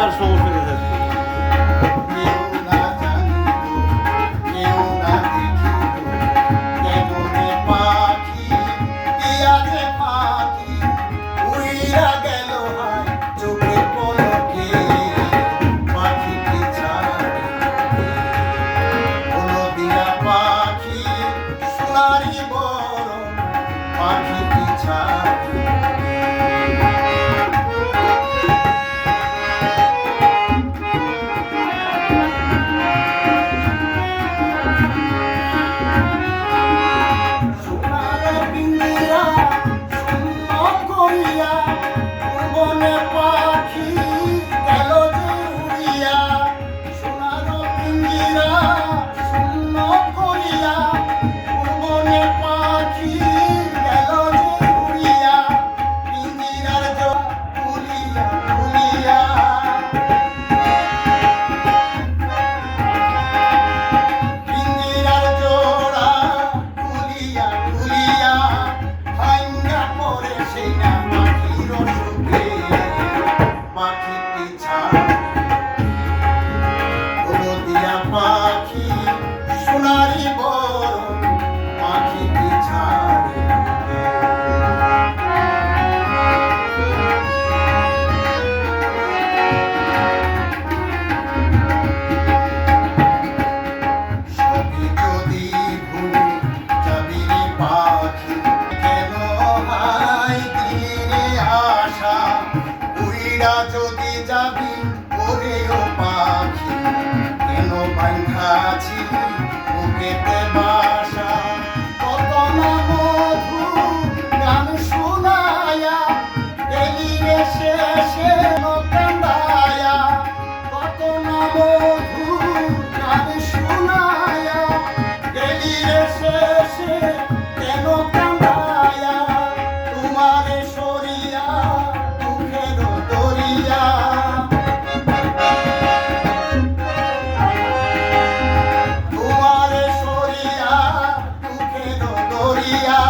তার সংস্কৃতি থাকবে। কেউ না জানিত, কেউ না দেখিত, কেমনে পাখি দিয়া যে পাখি উড়িয়া গেল হায় চোখের পলকে। পাখিটি ছাড়ে হলদিয়া পাখি সোনারি বরণ, পাখিটি ছাড়ে সোনার পিঞ্জিরা শূন্য করিয়া বনে পাখি গেল যে উড়িয়া। সোনার পিঞ্জিরা শূন্য করিয়া বনে পাখি গেল যে উড়িয়া। পিঞ্জিরার জোড়া খুলিয়া খুলিয়া, পিঞ্জিরার জোড়া খুলিয়া খুলিয়া ভাঙ্গা পড়ে সেই না পাখির সুখে। পাখিটি ছাড়ে হলদিয়া পাখি সোনারি বরণ, পাখিটি ছাড়ে সবই যদি ভুলে যাবি রে পাখি, কেন হাই দিনে আশা উইরা যদি যাবি ওরে ও পাখি, কেন বাঁধাছি বুকেতে বাসা। কত না মধু গান শোনায়া গেলি রে শেষে কান্দায়া। কত না মধু গান শোনায়া গেলি রে শেষে কেন কান্দায়া। তোমারে সরিয়া দুঃখের দরিয়া, তোমারে সরিয়া দুঃখের দরিয়া।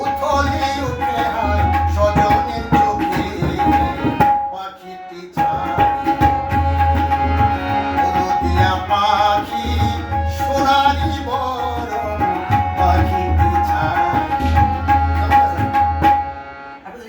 উথলি উঠে হায় স্বজনের চোখে, পাখিটি ছাড়ে